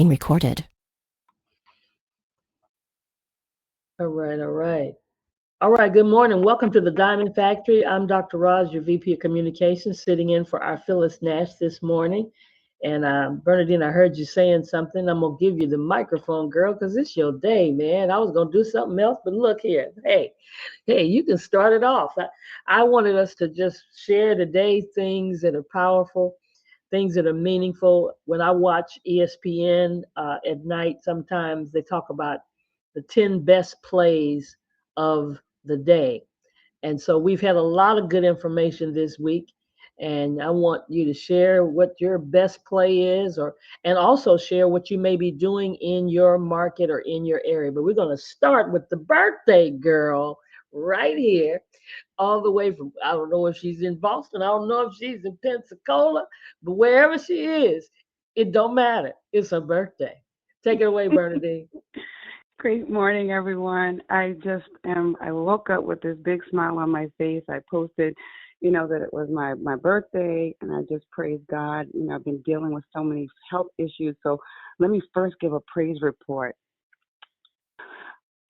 being recorded. All right, all right. All right, good morning. Welcome to the Diamond Factory. I'm Dr. Roz, your VP of Communications, sitting in for our Phyllis Nash this morning. And Bernadine, I heard you saying something. I'm going to give you the microphone, girl, because it's your day, man. I was going to do something else, but look here. Hey, you can start it off. I wanted us to just share today things that are powerful, things that are meaningful. When I watch ESPN at night, sometimes they talk about the 10 best plays of the day. And so we've had a lot of good information this week. And I want you to share what your best play is, and also share what you may be doing in your market or in your area. But we're going to start with the birthday girl right here, all the way from, I don't know if she's in Boston, I don't know if she's in Pensacola, but wherever she is, it don't matter. It's her birthday. Take it away, Bernadine. Great morning, everyone. I woke up with this big smile on my face. I posted, that it was my birthday, and I just praise God. I've been dealing with so many health issues. So let me first give a praise report.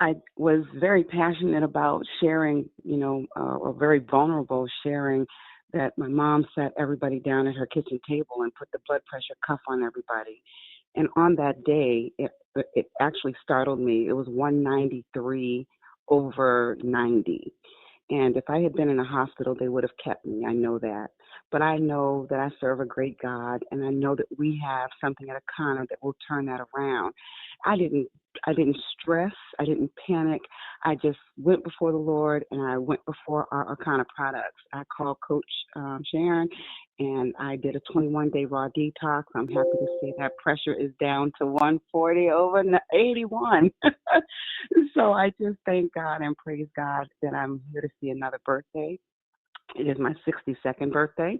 I was very passionate about sharing, or very vulnerable sharing that my mom sat everybody down at her kitchen table and put the blood pressure cuff on everybody. And on that day, it actually startled me. It was 193 over 90. And if I had been in a hospital, they would have kept me. I know that. But I know that I serve a great God, and I know that we have something at Akana that will turn that around. I didn't stress. I didn't panic. I just went before the Lord, and I went before our Akana products. I called Coach Sharon, and I did a 21-day raw detox. I'm happy to say that pressure is down to 140 over 81. So I just thank God and praise God that I'm here to see another birthday. It is my 62nd birthday,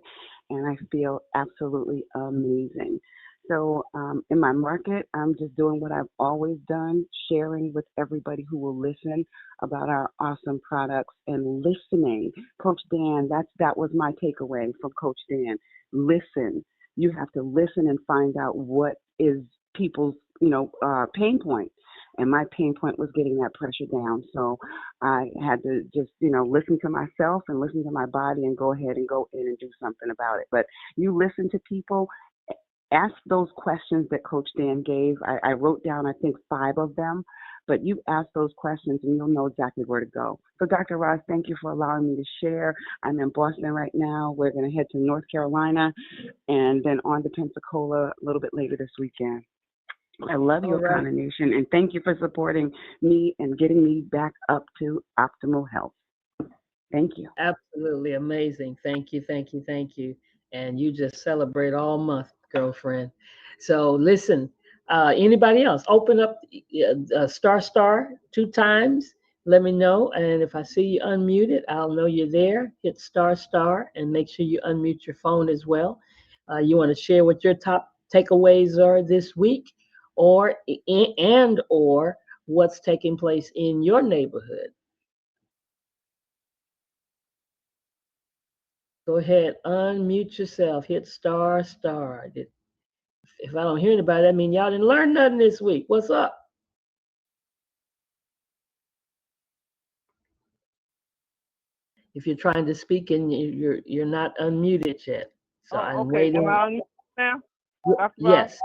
and I feel absolutely amazing. So in my market, I'm just doing what I've always done, sharing with everybody who will listen about our awesome products and listening. Coach Dan, that was my takeaway from Coach Dan. Listen. You have to listen and find out what is people's, pain point. And my pain point was getting that pressure down. So I had to just, listen to myself and listen to my body and go ahead and go in and do something about it. But you listen to people, ask those questions that Coach Dan gave. I wrote down, I think, 5 of them. But you ask those questions and you'll know exactly where to go. So Dr. Ross, thank you for allowing me to share. I'm in Boston right now. We're going to head to North Carolina and then on to Pensacola a little bit later this weekend. I love All your right. Akana Nation, and thank you for supporting me and getting me back up to optimal health. Thank you. Absolutely amazing. Thank you, thank you, thank you. And you just celebrate all month, girlfriend. So listen, anybody else? Open up star 2 times. Let me know. And if I see you unmuted, I'll know you're there. Hit star and make sure you unmute your phone as well. You want to share what your top takeaways are this week, or what's taking place in your neighborhood. Go ahead, unmute yourself, hit star. If I don't hear anybody, that means y'all didn't learn nothing this week. What's up? If you're trying to speak and you're not unmuted yet, so Oh, I'm okay. Am waiting. I on now, Dr. Ross? Yes,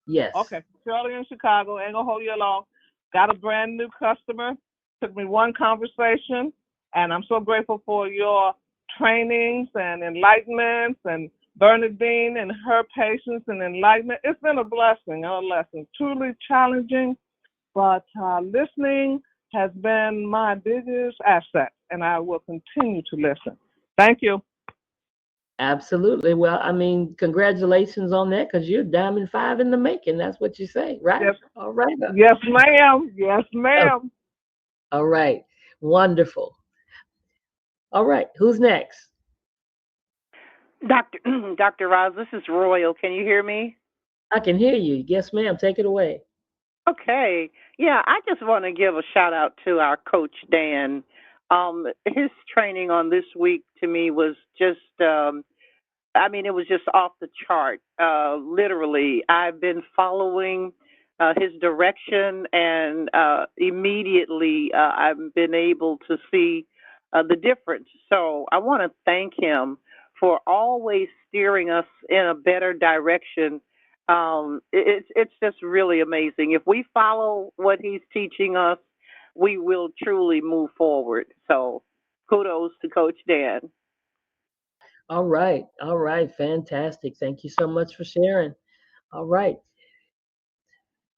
yes. Okay. Shirley in Chicago. Ain't gonna hold you long. Got a brand new customer. Took me one conversation, and I'm so grateful for your trainings and enlightenments and Bernadine and her patience and enlightenment. It's been a blessing, a lesson. Truly challenging, but listening has been my biggest asset, and I will continue to listen. Thank you. Absolutely. Well, I mean, congratulations on that because you're Diamond Five in the making. That's what you say, right? Yes, All right. yes, ma'am. Yes, Oh, ma'am. all right. Wonderful. All right. Who's next? Dr. Dr. Roz, this is Royal. Can you hear me? I can hear you. Yes, ma'am. Take it away. Okay. Yeah, I just want to give a shout out to our coach Dan. His training on this week to me was just it was just off the chart. Literally, I've been following. his direction, and immediately I've been able to see the difference. So I want to thank him for always steering us in a better direction. It's just really amazing. If we follow what he's teaching us, we will truly move forward. So kudos to Coach Dan. All right. All right. Fantastic. Thank you so much for sharing. All right.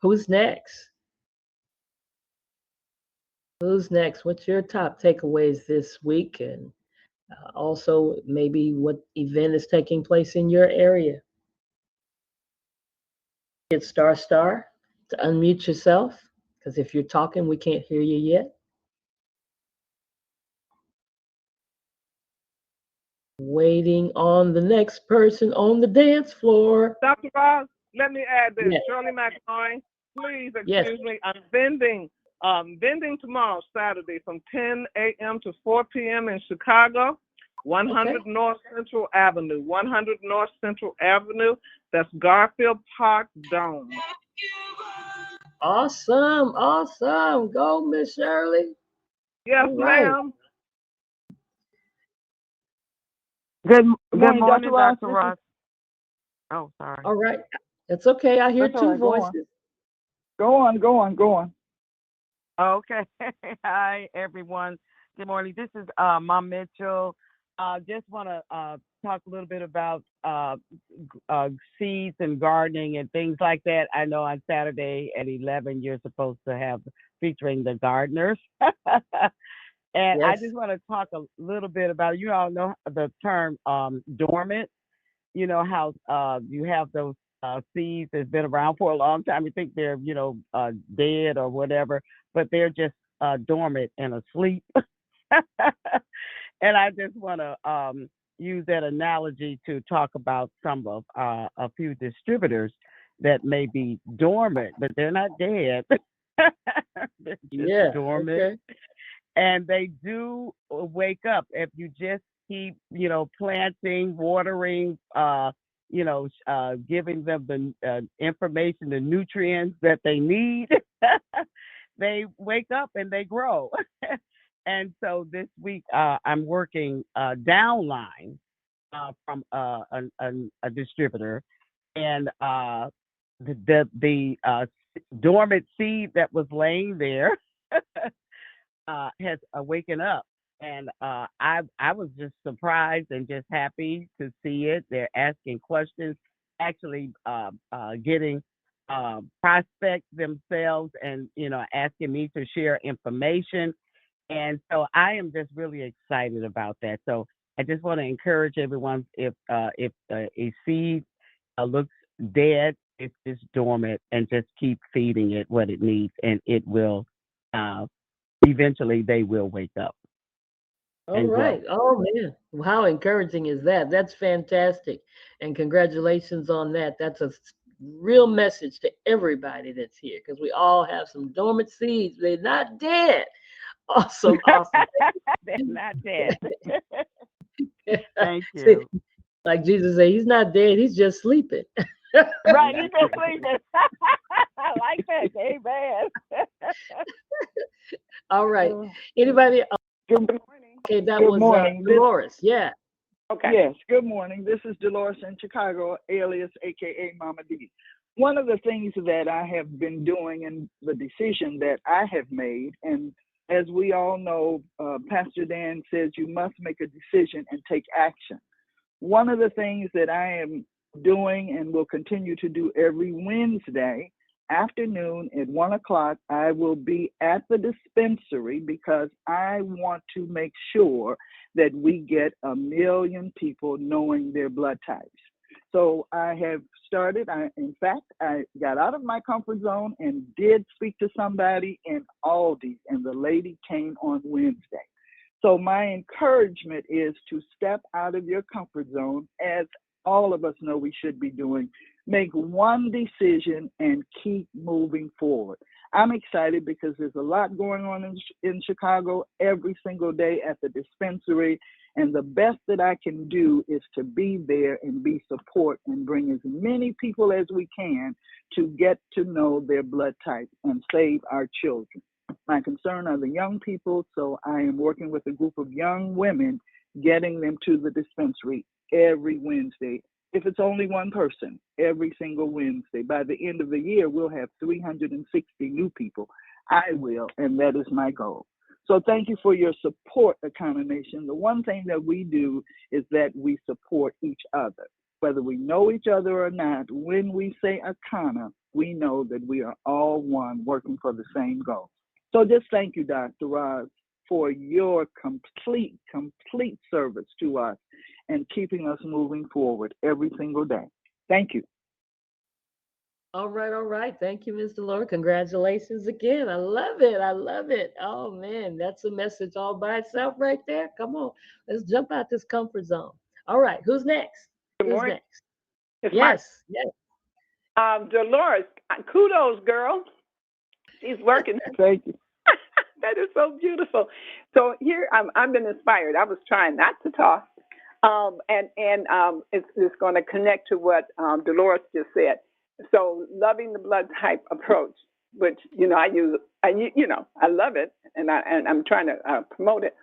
Who's next? Who's next? What's your top takeaways this week? And also, maybe what event is taking place in your area? Hit star to unmute yourself, because if you're talking, we can't hear you yet. Waiting on the next person on the dance floor. Dr. Ross, let me add this. Yes. Shirley McCoy, please Yes. excuse me. I'm vending tomorrow, Saturday, from 10 a.m. to 4 p.m. in Chicago, 100 Okay. North Central Avenue. 100 North Central Avenue. That's Garfield Park Dome. Awesome. Awesome. Go, Miss Shirley. Yes, All right. ma'am. Good morning, morning, Dr. Ross. Dr. Ross. Oh, sorry. All right. That's okay. I hear That's all two right. Go on. voices. Go on. Okay. Hi, everyone. Good morning. This is Mom Mitchell. Just want to talk a little bit about seeds and gardening and things like that. I know on Saturday at 11, you're supposed to have featuring the gardeners. And I Yes. just want to talk a little bit about, you all know the term dormant. You know how you have those seeds that's been around for a long time. You think they're, dead or whatever, but they're just dormant and asleep. And I just want to use that analogy to talk about some of a few distributors that may be dormant, but they're not dead. They're just Yeah. dormant. Okay. And they do wake up if you just keep, planting, watering, giving them the information, the nutrients that they need. They wake up and they grow. And so this week I'm working downline from a distributor, and the dormant seed that was laying there has awaken up, and I was just surprised and just happy to see it. They're asking questions, actually getting prospects themselves, and asking me to share information, and so I am just really excited about that. So I just want to encourage everyone, if a seed looks dead, it's just dormant, and just keep feeding it what it needs, and it will. Uh, Eventually they will wake up All and grow. right. Oh man, how encouraging is that? That's fantastic. And congratulations on that. That's a real message to everybody that's here, because we all have some dormant seeds. They're not dead. Awesome. Awesome. They're not dead. Thank See, you. like Jesus said, he's not dead, he's just sleeping. Right, you can sleep it. I like that. Amen. All right. Anybody else? Good morning. Okay, that Good was morning. Dolores. Yeah. Okay. Yes, good morning. This is Dolores in Chicago, alias AKA Mama D. One of the things that I have been doing, and the decision that I have made, and as we all know, Pastor Dan says you must make a decision and take action. One of the things that I am doing and will continue to do every Wednesday afternoon at 1 o'clock, I will be at the dispensary, because I want to make sure that we get 1 million people knowing their blood types. So I have started, in fact, I got out of my comfort zone and did speak to somebody in Aldi, and the lady came on Wednesday. So my encouragement is to step out of your comfort zone, as all of us know we should be doing. Make one decision and keep moving forward. I'm excited because there's a lot going on in Chicago every single day at the dispensary. And the best that I can do is to be there and be support and bring as many people as we can to get to know their blood type and save our children. My concern are the young people, so I am working with a group of young women, getting them to the dispensary every Wednesday. If it's only one person, every single Wednesday. By the end of the year, we'll have 360 new people. I will, and that is my goal. So thank you for your support, Akana Nation. The one thing that we do is that we support each other. Whether we know each other or not, when we say Akana, we know that we are all one working for the same goal. So just thank you, Dr. Roz, for your complete service to us and keeping us moving forward every single day. Thank you. All right. Thank you, Ms. Delora. Congratulations again. I love it. I love it. Oh, man, that's a message all by itself right there. Come on, let's jump out this comfort zone. All right, who's next? Good Who's morning. next? It's Yes. Dolores, kudos, girl. She's working. Thank you. That is so beautiful. So here I've been inspired. I was trying not to talk, and it's going to connect to what Dolores just said. So loving the blood type approach, which I use, I love it, and I'm trying to promote it.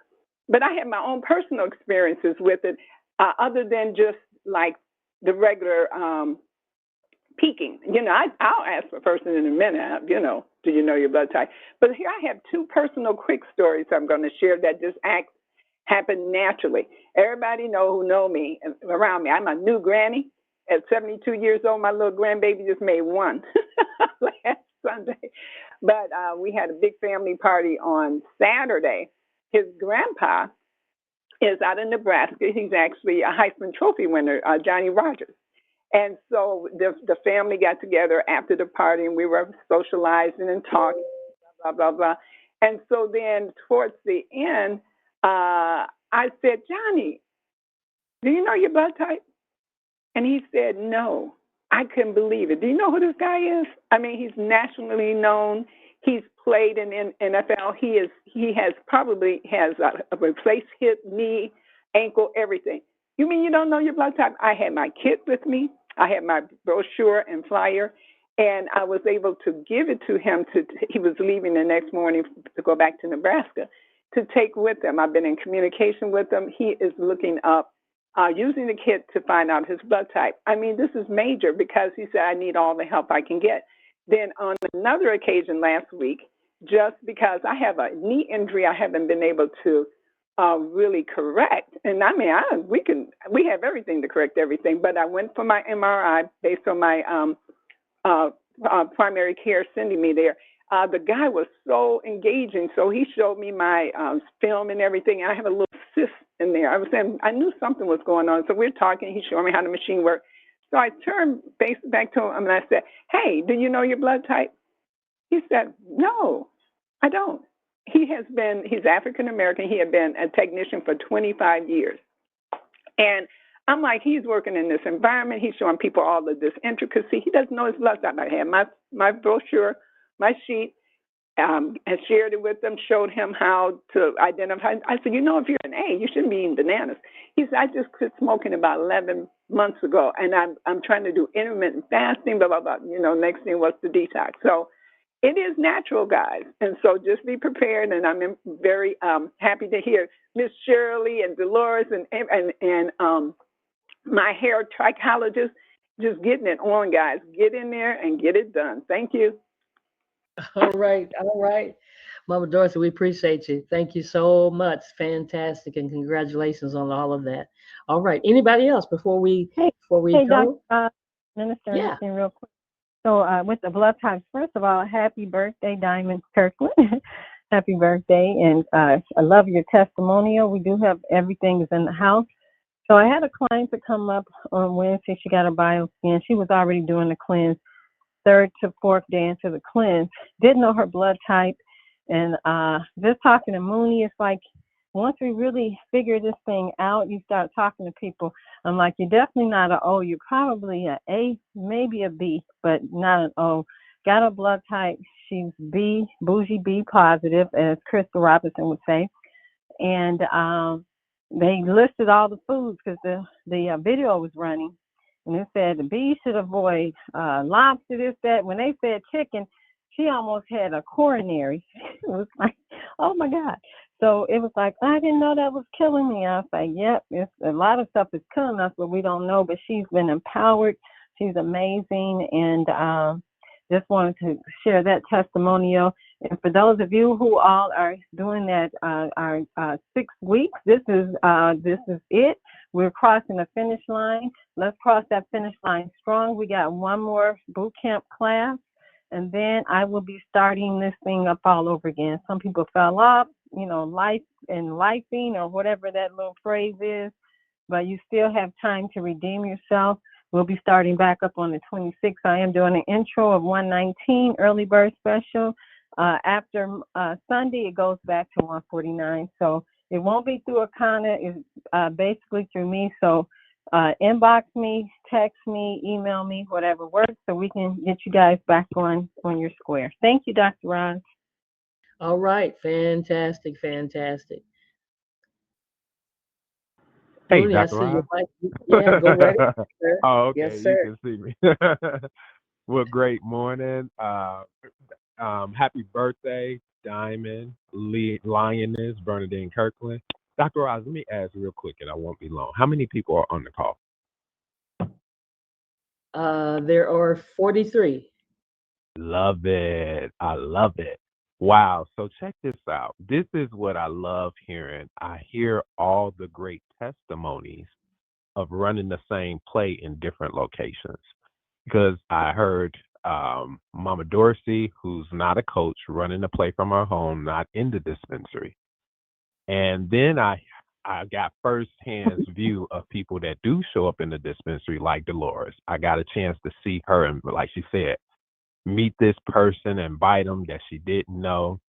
But I have my own personal experiences with it, other than just like the regular peaking. I'll ask a person in a minute, do you know your blood type? But here I have two personal quick stories I'm going to share that just happen naturally. Everybody who know me around me. I'm a new granny. At 72 years old, my little grandbaby just made one last Sunday. But we had a big family party on Saturday. His grandpa is out in Nebraska. He's actually a Heisman Trophy winner, Johnny Rogers. And so the family got together after the party, and we were socializing and talking, blah, blah, blah. And so then towards the end, I said, Johnny, do you know your blood type? And he said, no. I couldn't believe it. Do you know who this guy is? I mean, he's nationally known. He's played in NFL. He probably has a replaced hip, knee, ankle, everything. You mean you don't know your blood type? I had my kit with me. I had my brochure and flyer, and I was able to give it to him. He was leaving the next morning to go back to Nebraska to take with him. I've been in communication with him. He is looking up, using the kit to find out his blood type. I mean, this is major because he said, I need all the help I can get. Then on another occasion last week, just because I have a knee injury I haven't been able to really correct. And I mean, we have everything to correct everything, but I went for my MRI based on my primary care sending me there. The guy was so engaging. So he showed me my film and everything. And I have a little cyst in there. I was saying, I knew something was going on. So we're talking. He showed me how the machine worked. So I turned back to him and I said, hey, do you know your blood type? He said, no, I don't. He's African-American. He had been a technician for 25 years. And I'm like, he's working in this environment. He's showing people all of this intricacy. He doesn't know his blood type. I had my brochure, my sheet, and shared it with him, showed him how to identify. I said, if you're an A, you shouldn't be eating bananas. He said, I just quit smoking about 11 months ago, and I'm trying to do intermittent fasting, blah, blah, blah. Next thing was the detox. So it is natural, guys. And so just be prepared. And I'm very happy to hear Miss Shirley and Dolores and my hair trichologist just getting it on, guys. Get in there and get it done. Thank you. All right. Mama Dorothy, we appreciate you. Thank you so much. Fantastic. And congratulations on all of that. All right. Anybody else before we Hey, go? Dr. Minister, Yeah. real quick. So with the blood types, first of all, happy birthday, Diamond Kirkland. Happy birthday. And I love your testimonial. We do have everything is in the house. So I had a client to come up on Wednesday. She got a bioscan. She was already doing the cleanse, 3rd to 4th day into the cleanse. Didn't know her blood type. And just talking to Mooney, it's like once we really figure this thing out, you start talking to people. I'm like, you're definitely not an O. You're probably an A, maybe a B, but not an O. got a blood type. She's B, bougie B positive, as Crystal Robinson would say. And they listed all the foods because the video was running. And it said the B should avoid lobster, this, that. When they said chicken, she almost had a coronary. It was like, oh my God. So it was like, I didn't know that was killing me. I was like, yep, it's, a lot of stuff is killing us, but we don't know. But she's been empowered. She's amazing. And just wanted to share that testimonial. And for those of you who all are doing that, our 6 weeks, this is it. We're crossing the finish line. Let's cross that finish line strong. We got one more boot camp class, and then I will be starting this thing up all over again. Some people fell off, life and lifing or whatever that little phrase is, but you still have time to redeem yourself. We'll be starting back up on the 26th. I am doing an intro of 119 early bird special. After Sunday, it goes back to 149. So it won't be through Akana. It's basically through me. So inbox me, text me, email me, whatever works, so we can get you guys back on your square. Thank you, Dr. Ron. All right. Fantastic. Hey, Mooney, I Dr. see your Ross. mic. Yeah, go right ahead, sir. Oh, okay. Yes, You sir. can see me. Well, great morning. Happy birthday, Diamond Lioness Bernadine Kirkland. Dr. Ross, let me ask real quick, and I won't be long. How many people are on the call? There are 43. Love it. I love it. Wow. So check this out. This is what I love hearing. I hear all the great testimonies of running the same play in different locations. Because I heard Mama Dorsey, who's not a coach, running the play from her home, not in the dispensary. And then I got firsthand view of people that do show up in the dispensary, like Dolores. I got a chance to see her and, like she said, meet this person, invite them that she didn't know.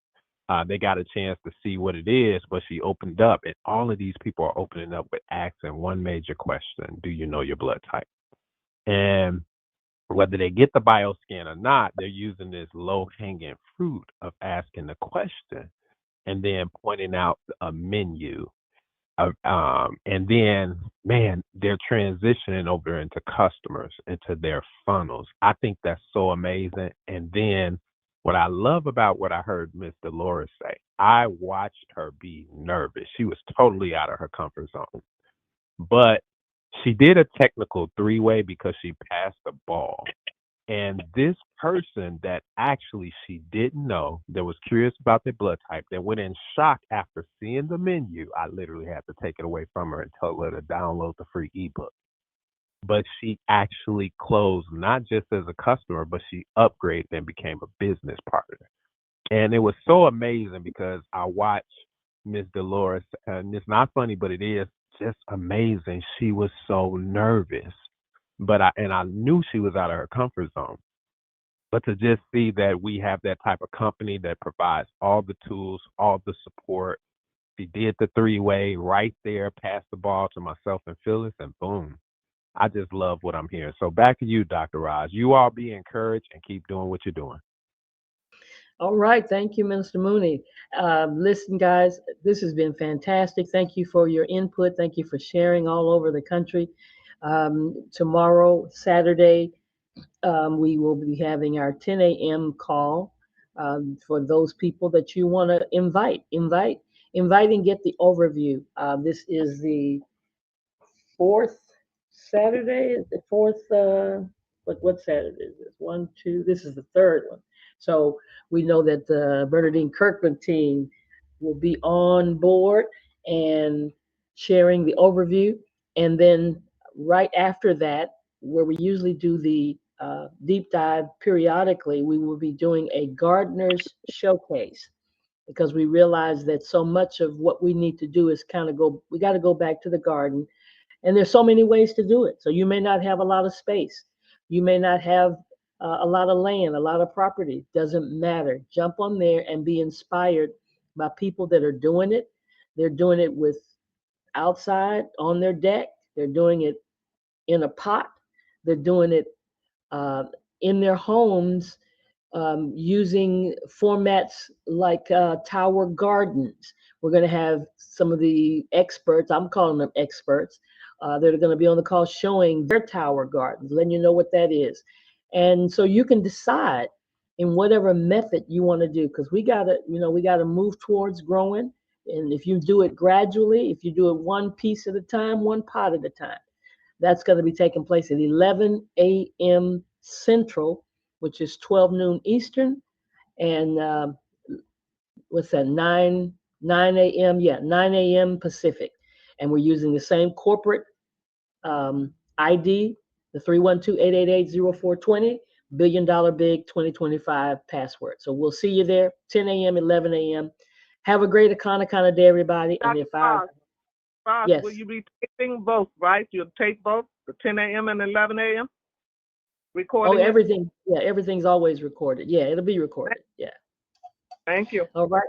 They got a chance to see what it is, but she opened up, and all of these people are opening up with asking one major question: do you know your blood type? And whether they get the bioscan or not, they're using this low-hanging fruit of asking the question and then pointing out a menu. And then, man, they're transitioning over into customers, into their funnels. I think that's so amazing. And then what I love about what I heard Miss Dolores say, I watched her be nervous. She was totally out of her comfort zone. But she did a technical three-way because she passed the ball. And this person that actually she didn't know, that was curious about their blood type, that went in shock after seeing the menu, I literally had to take it away from her and tell her to download the free ebook. But she actually closed not just as a customer, but she upgraded and became a business partner. And it was so amazing because I watched Miss Dolores, and it's not funny, but it is just amazing. She was so nervous. But I knew she was out of her comfort zone. But to just see that we have that type of company that provides all the tools, all the support. She did the three-way right there, passed the ball to myself and Phyllis, and boom. I just love what I'm hearing. So back to you, Dr. Raj. You all be encouraged and keep doing what you're doing. All right. Thank you, Minister Mooney. Listen, guys, this has been fantastic. Thank you for your input. Thank you for sharing all over the country. Tomorrow, Saturday, we will be having our 10 a.m. call for those people that you want to invite and get the overview. This is the fourth Saturday. The fourth, what Saturday is this? 1, 2. This is the third one. So we know that the Bernadine Kirkland team will be on board and sharing the overview. And then right after that, where we usually do the deep dive periodically, we will be doing a gardener's showcase because we realize that so much of what we need to do is we got to go back to the garden. And there's so many ways to do it. So you may not have a lot of space. You may not have a lot of land, a lot of property. Doesn't matter. Jump on there and be inspired by people that are doing it. They're doing it with outside on their deck. They're doing it in a pot. They're doing it in their homes using formats like Tower Gardens. We're going to have some of the experts, I'm calling them experts, that are going to be on the call showing their Tower Gardens, letting you know what that is. And so you can decide in whatever method you want to do, because we got to move towards growing. And if you do it gradually, if you do it one piece at a time, one pot at a time, that's going to be taking place at 11 a.m. Central, which is 12 noon Eastern, and what's that, 9 a.m.? Yeah, 9 a.m. Pacific. And we're using the same corporate ID, the 312-888-0420, $1 Billion Big 2025 password. So we'll see you there, 10 a.m., 11 a.m. Have a great Akana day, everybody. And if Roz, yes. will you be taping both, right? You'll tape both, the 10 a.m. and 11 a.m.? Recording it? Everything. Yeah, everything's always recorded. Yeah, it'll be recorded. Yeah. Thank you. All right.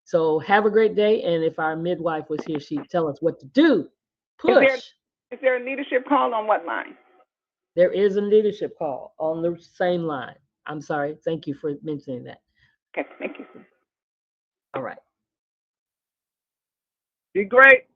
So have a great day. And if our midwife was here, she'd tell us what to do. Push. Is there a leadership call on what line? There is a leadership call on the same line. I'm sorry. Thank you for mentioning that. Okay, thank you. All right. Be great.